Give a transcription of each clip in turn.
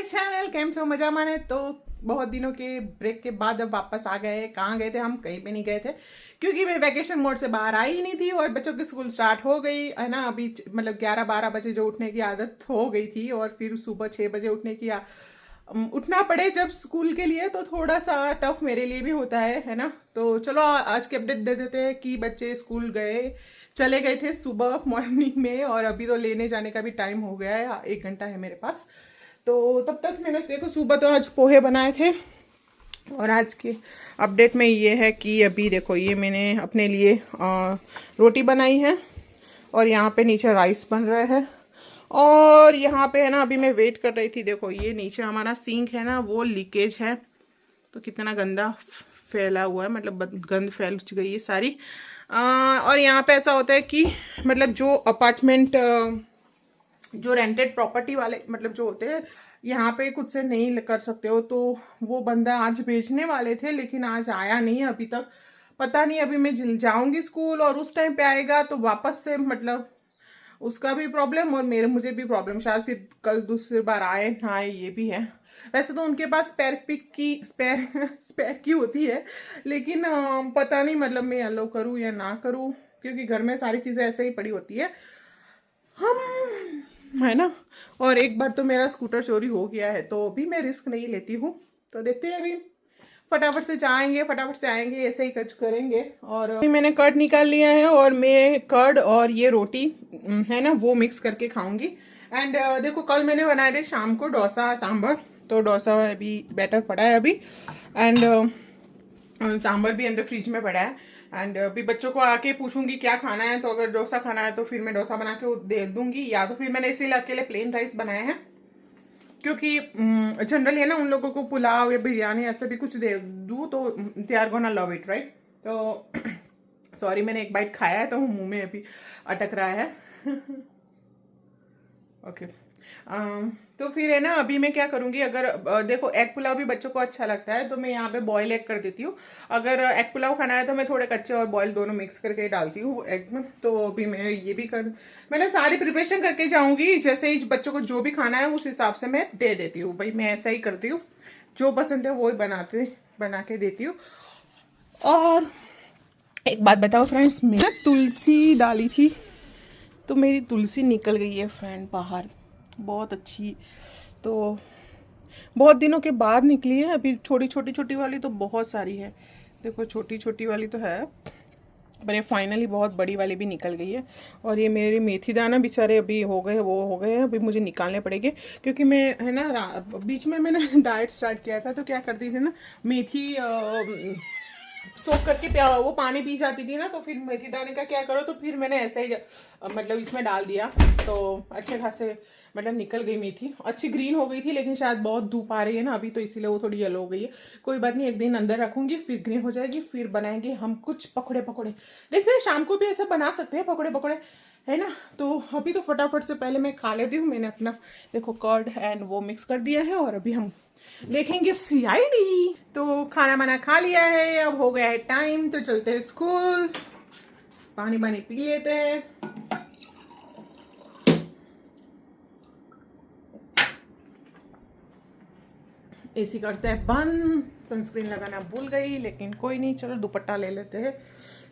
Channel केम छो मजा माने। तो बहुत दिनों के ब्रेक के बाद अब वापस आ गए। कहाँ गए थे हम? कहीं पे नहीं गए थे क्योंकि मैं वैकेशन मोड से बाहर आई ही नहीं थी और बच्चों की स्कूल स्टार्ट हो गई है ना। अभी मतलब 11-12 बजे जो उठने की आदत हो गई थी और फिर सुबह 6 बजे उठने की उठना पड़े जब स्कूल के लिए, तो थोड़ा सा टफ मेरे लिए भी होता है ना। तो चलो आज के अपडेट दे देते हैं कि बच्चे स्कूल चले गए थे सुबह मॉर्निंग में और अभी तो लेने जाने का भी टाइम हो गया है, 1 घंटा है मेरे पास। तो तब तक मैंने देखो सुबह तो आज पोहे बनाए थे और आज के अपडेट में ये है कि अभी देखो ये मैंने अपने लिए रोटी बनाई है और यहाँ पे नीचे राइस बन रहा है और यहाँ पे है ना अभी मैं वेट कर रही थी। देखो ये नीचे हमारा सिंक है ना, वो लीकेज है तो कितना गंदा फैला हुआ है, मतलब गंद फैल गई है सारी। और यहाँ पे ऐसा होता है कि मतलब जो अपार्टमेंट जो रेंटेड प्रॉपर्टी वाले मतलब जो होते हैं यहाँ पे खुद से नहीं कर सकते हो, तो वो बंदा आज भेजने वाले थे लेकिन आज आया नहीं अभी तक। पता नहीं अभी मैं जाऊंगी स्कूल और उस टाइम पे आएगा तो वापस से मतलब उसका भी प्रॉब्लम और मेरे मुझे भी प्रॉब्लम, शायद फिर कल दूसरी बार आए ना आए ये भी है। वैसे तो उनके पास स्पेयर की होती है लेकिन पता नहीं मतलब मैं अलो करूँ या ना करूँ क्योंकि घर में सारी चीज़ें ऐसे ही पड़ी होती है हम, है ना। और एक बार तो मेरा स्कूटर चोरी हो गया है तो भी मैं रिस्क नहीं लेती हूँ। तो देखते हैं अभी फटाफट से जाएंगे फटाफट से आएंगे, ऐसे ही कुछ करेंगे। और अभी मैंने कर्ड निकाल लिया है और मैं कर्ड और ये रोटी है ना वो मिक्स करके खाऊंगी। एंड देखो कल मैंने बनाए थे शाम को डोसा सांभर, तो डोसा अभी बैटर पड़ा है अभी एंड सांभर भी अंदर फ्रिज में पड़ा है। एंड अभी बच्चों को आके पूछूंगी क्या खाना है, तो अगर डोसा खाना है तो फिर मैं डोसा बना के दे दूंगी, या तो फिर मैंने इसीलिए अकेले प्लेन राइस बनाए हैं क्योंकि जनरली है ना उन लोगों को पुलाव या बिरयानी ऐसे भी कुछ दे दूँ तो they are gonna love it right. तो सॉरी मैंने एक बाइट खाया है तो मुंह में अभी अटक रहा है ओके तो फिर है ना अभी मैं क्या करूंगी, अगर देखो एग पुलाव भी बच्चों को अच्छा लगता है तो मैं यहाँ पे बॉयल एग कर देती हूँ। अगर एग पुलाव खाना है तो मैं थोड़े कच्चे और बॉयल दोनों मिक्स करके डालती हूँ एग में। तो अभी मैं ये भी मैंने सारी प्रिपरेशन करके जाऊंगी, जैसे ही बच्चों को जो भी खाना है उस हिसाब से मैं दे देती हूँ। भाई मैं ऐसा ही करती हूँ, जो पसंद है वो ही बना के देती हूँ। और एक बात बताओ फ्रेंड्स, मैं तुलसी डाली थी तो मेरी तुलसी निकल गई है फ्रेंड बाहर, बहुत अच्छी। तो बहुत दिनों के बाद निकली है, अभी थोड़ी छोटी छोटी वाली तो बहुत सारी है। देखो छोटी छोटी वाली तो है पर ये फाइनली बहुत बड़ी वाली भी निकल गई है। और ये मेरे मेथी दाना बेचारे अभी हो गए अभी मुझे निकालने पड़ेंगे क्योंकि मैं है ना बीच में मैंने डाइट स्टार्ट किया था तो क्या करती थी ना मेथी सोख करके वो पानी पी जाती थी ना, तो फिर मेथी दाने का क्या करो, तो फिर मैंने ऐसे ही मतलब इसमें डाल दिया तो अच्छे खासे मतलब निकल गई मेथी, अच्छी ग्रीन हो गई थी। लेकिन शायद बहुत धूप आ रही है ना अभी तो इसीलिए वो थोड़ी येलो हो गई है। कोई बात नहीं, एक दिन अंदर रखूंगी फिर ग्रीन हो जाएगी, फिर बनाएंगे हम कुछ पकौड़े देखते हैं शाम को भी ऐसा बना सकते हैं पकौड़े है ना। तो अभी तो फटाफट से पहले मैं खा लेती हूँ। मैंने अपना देखो कर्ड एंड वो मिक्स कर दिया है और अभी हम देखेंगे सीआईडी। तो खाना वाना खा लिया है, अब हो गया है टाइम तो चलते हैं स्कूल, पानी पी लेते हैं। एसी करते हैं बंद, सनस्क्रीन लगाना भूल गई लेकिन कोई नहीं, चलो दुपट्टा ले लेते हैं,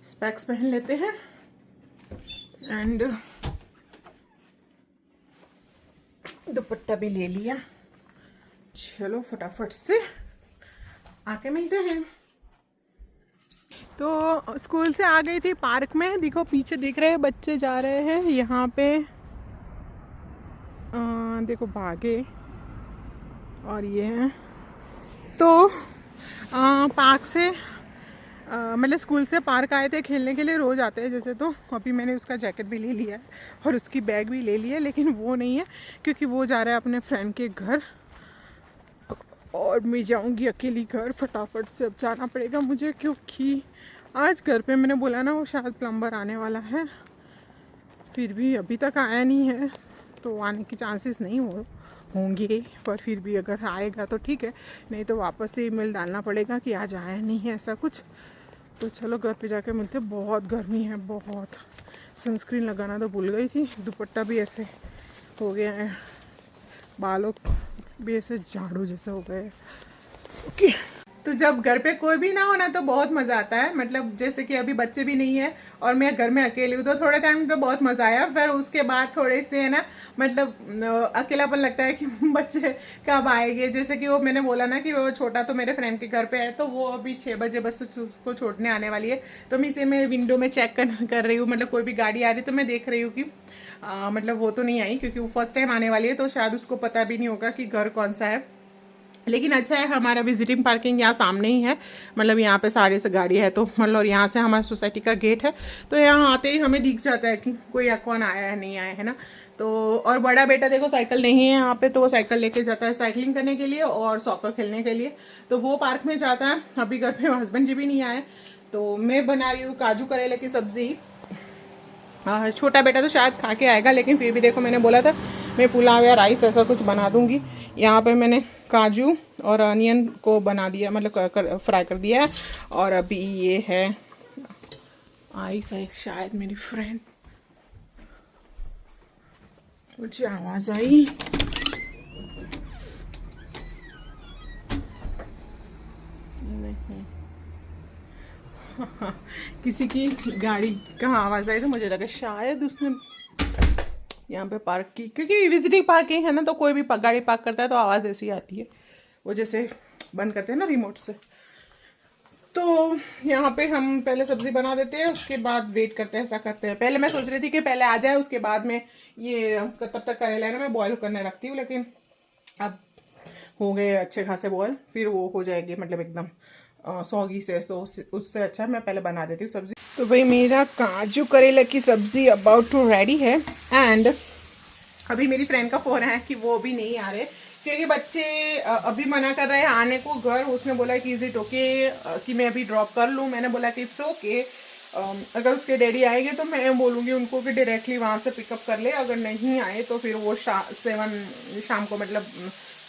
स्पेक्स पहन लेते हैं एंड दुपट्टा भी ले लिया। चलो फटाफट से आके मिलते हैं। तो स्कूल से आ गई थी पार्क में, देखो पीछे दिख रहे हैं बच्चे जा रहे हैं यहाँ पे देखो बागे और ये है। तो पार्क से मतलब स्कूल से पार्क आए थे खेलने के लिए, रोज़ आते हैं जैसे। तो अभी मैंने उसका जैकेट भी ले लिया है और उसकी बैग भी ले ली है, लेकिन वो नहीं है क्योंकि वो जा रहा है अपने फ्रेंड के घर और मैं जाऊंगी अकेली घर। फटाफट से अब जाना पड़ेगा मुझे क्योंकि आज घर पे मैंने बोला ना वो शायद प्लम्बर आने वाला है, फिर भी अभी तक आया नहीं है तो आने की चांसेस नहीं होंगे। पर फिर भी अगर आएगा तो ठीक है, नहीं तो वापस से ईमेल डालना पड़ेगा कि आज आया नहीं है ऐसा कुछ। तो चलो घर पे जाके मिलते। बहुत गर्मी है बहुत, सनस्क्रीन लगाना तो भूल गई थी, दुपट्टा भी ऐसे हो गया है, बालों भी ऐसे झाड़ू जैसा हो गया है। ओके, तो जब घर पे कोई भी ना हो ना तो बहुत मज़ा आता है। मतलब जैसे कि अभी बच्चे भी नहीं है और मैं घर में अकेली हूँ, तो थोड़े टाइम तो बहुत मज़ा आया। फिर उसके बाद थोड़े से है ना, मतलब अकेलापन लगता है कि बच्चे कब आएंगे। जैसे कि वो मैंने बोला ना कि वो छोटा तो मेरे फ्रेंड के घर पे है, तो वो अभी 6 बजे बस उसको छोड़ने आने वाली है। तो मैं इसे मैं विंडो में चेक कर रही हूँ, मतलब कोई भी गाड़ी आ रही तो मैं देख रही हूँ कि मतलब वो तो नहीं आई, क्योंकि वो फर्स्ट टाइम आने वाली है, तो शायद उसको पता भी नहीं होगा कि घर कौन सा है। लेकिन अच्छा है, हमारा विजिटिंग पार्किंग यहाँ सामने ही है। मतलब यहाँ पे सारे से गाड़ी है, तो मतलब यहाँ से हमारी सोसाइटी का गेट है, तो यहाँ आते ही हमें दिख जाता है कि कोई कौन आया है नहीं आया है ना। तो और बड़ा बेटा देखो साइकिल नहीं है यहाँ पे, तो वो साइकिल लेके जाता है साइकिलिंग करने के लिए और सॉकर खेलने के लिए, तो वो पार्क में जाता है। अभी घर पे हस्बैंड जी भी नहीं आए, तो मैं बना रही हूँ काजू करेले की सब्जी। छोटा बेटा तो शायद खा के आएगा, लेकिन फिर भी देखो मैंने बोला था मैं पुलाव या राइस ऐसा कुछ बना दूंगी। यहाँ पे मैंने काजू और अनियन को बना दिया, मतलब फ्राई कर दिया है। और अभी ये है आई शायद मेरी फ्रेंड, मुझे आवाज आई। नहीं किसी की गाड़ी का आवाज आई, तो मुझे लगा शायद उसने यहाँ पे पार्क की, क्योंकि विजिटिंग पार्किंग है ना, तो कोई भी गाड़ी पार्क करता है तो आवाज़ ऐसी आती है, वो जैसे बंद करते हैं ना रिमोट से। तो यहाँ पे हम पहले सब्जी बना देते हैं, उसके बाद वेट करते हैं, ऐसा करते हैं। पहले मैं सोच रही थी कि पहले आ जाए, उसके बाद में ये तब तक करेला ना मैं बॉईल करने रखती हूँ, लेकिन अब हो गए अच्छे खासे बॉयल, फिर वो हो जाएगी मतलब एकदम सौगी से, सो उससे अच्छा मैं पहले बना देती हूँ सब्जी। तो भाई मेरा काजू करेला की सब्जी अबाउट टू रेडी है। एंड अभी मेरी फ्रेंड का फोन है कि वो अभी नहीं आ रहे, क्योंकि बच्चे अभी मना कर रहे हैं आने को घर। उसने बोला कि इज इट ओके कि मैं अभी ड्रॉप कर लूँ। मैंने बोला कि इट्स ओके, अगर उसके डैडी आएंगे तो मैं बोलूँगी उनको कि डायरेक्टली वहाँ से पिकअप कर ले, अगर नहीं आए तो फिर वो शाम को मतलब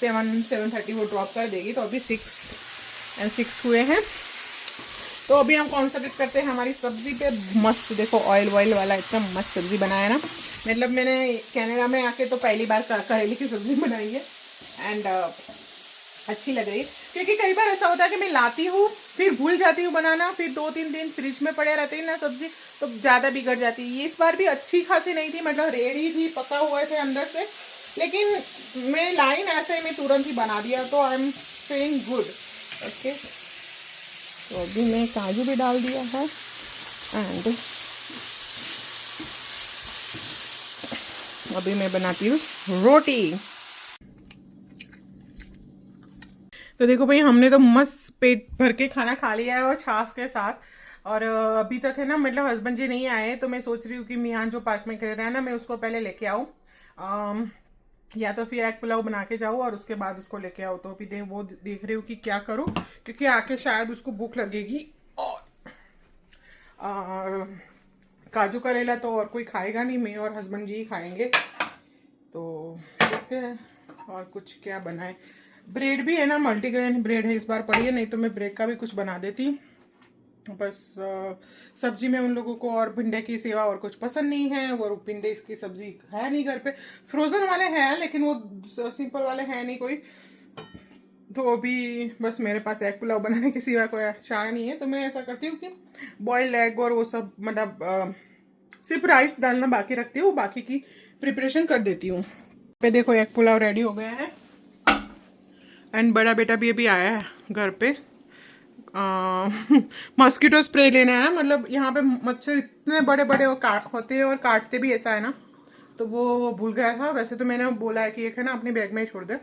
7-7:30 वो ड्रॉप कर देगी। तो अभी 6 हुए हैं, तो अभी हम कॉन्सेंट्रेट करते हैं हमारी सब्जी पे। मस्त देखो ऑयल वाला इतना मस्त सब्जी बनाया ना। मतलब मैंने कनाडा में आके तो पहली बार करेले की सब्जी बनाई है, एंड अच्छी लग रही। क्योंकि कई बार ऐसा होता है कि मैं लाती हूँ फिर भूल जाती हूँ बनाना, फिर 2-3 दिन फ्रिज में पड़े रहते हैं ना सब्जी, तो ज़्यादा बिगड़ जाती है। ये इस बार भी अच्छी खासी नहीं थी, मतलब रेडी थी, पका हुए थे अंदर से, लेकिन मैं लाइन ऐसे मैं तुरंत ही बना दिया, तो I am feeling good. Okay, तो अभी मैं काजू भी डाल दिया है। एंड अभी मैं बनाती हूँ रोटी। तो देखो भाई हमने तो मस्त पेट भर के खाना खा लिया है और छाछ के साथ। और अभी तक है ना, मतलब हस्बैंड जी नहीं आए, तो मैं सोच रही हूँ कि मियान जो पार्क में खेल रहा है ना, मैं उसको पहले लेके आऊँ, या तो फिर एग पुलाव बना के जाऊँ और उसके बाद उसको लेके आओ। तो अभी देख रही हूँ कि क्या करूँ, क्योंकि आके शायद उसको भूख लगेगी। और काजू करेला तो और कोई खाएगा नहीं, मैं और हस्बैंड जी ही खाएंगे। तो देखते हैं और कुछ क्या बनाए। ब्रेड भी है ना, मल्टीग्रेन ब्रेड है इस बार पड़ी है, नहीं तो मैं ब्रेड का भी कुछ बना देती। बस सब्जी में उन लोगों को और भिंडे की सिवा और कुछ पसंद नहीं है। वो भिंडे की सब्जी है नहीं घर पे, फ्रोजन वाले हैं लेकिन वो सिंपल वाले हैं नहीं कोई। तो अभी बस मेरे पास एग पुलाव बनाने के सिवा कोई चारा नहीं है, तो मैं ऐसा करती हूँ कि बॉइल्ड एग और वो सब, मतलब सिर्फ राइस डालना बाकी रखती हूँ, बाकी की प्रिपरेशन कर देती हूँ। पे देखो एग पुलाव रेडी हो गया है। एंड बड़ा बेटा भी अभी आया है घर पे, मॉस्किटो स्प्रे लेने आया। मतलब यहाँ पे मच्छर इतने बड़े बड़े होते हैं और काटते भी ऐसा है ना, तो वो भूल गया था। वैसे तो मैंने बोला है कि एक है ना अपनी बैग में ही छोड़ दे।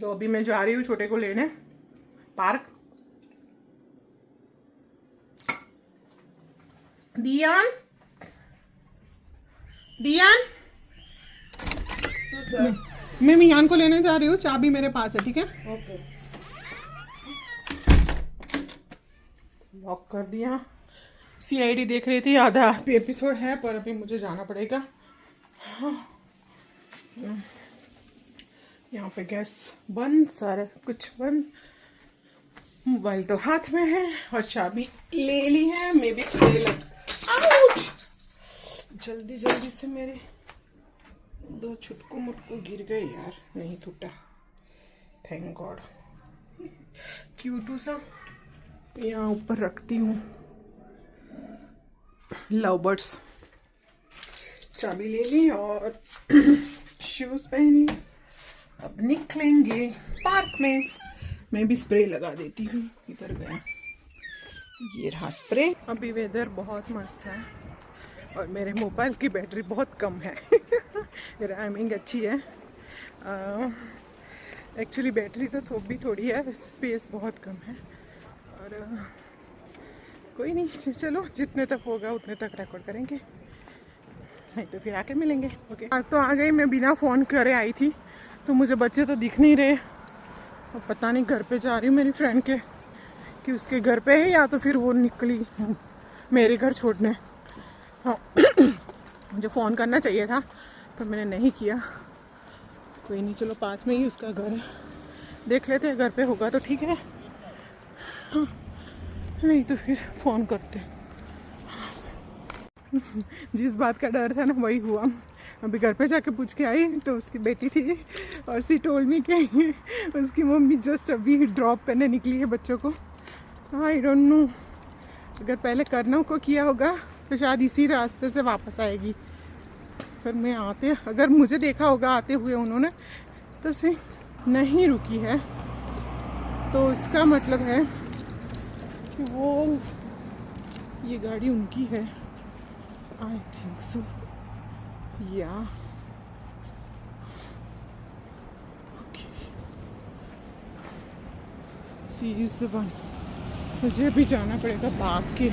तो अभी मैं जा रही हूँ छोटे को लेने पार्क। दियान मैं मियान को लेने जा रही हूँ, चाबी मेरे पास है, ठीक है? ओके, लॉक कर दिया। सीआईडी देख रही थी, आधा एपिसोड है, पर अभी मुझे जाना पड़ेगा। यहाँ पे गैस बंद, सारा कुछ बंद, मोबाइल तो हाथ में है और चाबी ले ली है। मैं भी स्प्रे जल्दी से मेरे 2 छुटकू मुटकू गिर गए यार, नहीं टूटा। Thank God. क्यूटू सा यहाँ ऊपर रखती हूँ। Love birds. चाबी ले ली और शूज पहन ली। अब निकलेंगे पार्क में। मैं भी स्प्रे लगा देती हूँ। इधर गया, ये रहा स्प्रे। अभी वेदर बहुत मस्त है और मेरे मोबाइल की बैटरी बहुत कम है। रैमिंग अच्छी है। एक्चुअली बैटरी तो थोड़ी है, स्पेस बहुत कम है। और कोई नहीं, चलो जितने तक होगा उतने तक रिकॉर्ड करेंगे, नहीं तो फिर आके मिलेंगे। ओके। तो आ गई, मैं बिना फ़ोन करे आई थी तो मुझे बच्चे तो दिख नहीं रहे। और पता नहीं घर पे जा रही हूँ मेरी फ्रेंड के, कि उसके घर पे है या तो फिर वो निकली मेरे घर छोड़ने। हाँ। मुझे फ़ोन करना चाहिए था पर मैंने नहीं किया। कोई नहीं, चलो पास में ही उसका घर है, देख लेते हैं, घर पे होगा तो ठीक है। हाँ, नहीं तो फिर फ़ोन करते। जिस बात का डर था ना वही हुआ। अभी घर पे जाके पूछ के आई तो उसकी बेटी थी और सी टोल्ड मी कि उसकी मम्मी जस्ट अभी ड्रॉप करने निकली है बच्चों को। आई डोंट नो, अगर पहले करना को किया होगा तो शायद इसी रास्ते से वापस आएगी। पर मैं आते, अगर मुझे देखा होगा आते हुए उन्होंने, तो से नहीं रुकी है, तो इसका मतलब है कि वो ये गाड़ी उनकी है। आई think so, yeah okay, she is the one. मुझे भी जाना पड़ेगा भाग के।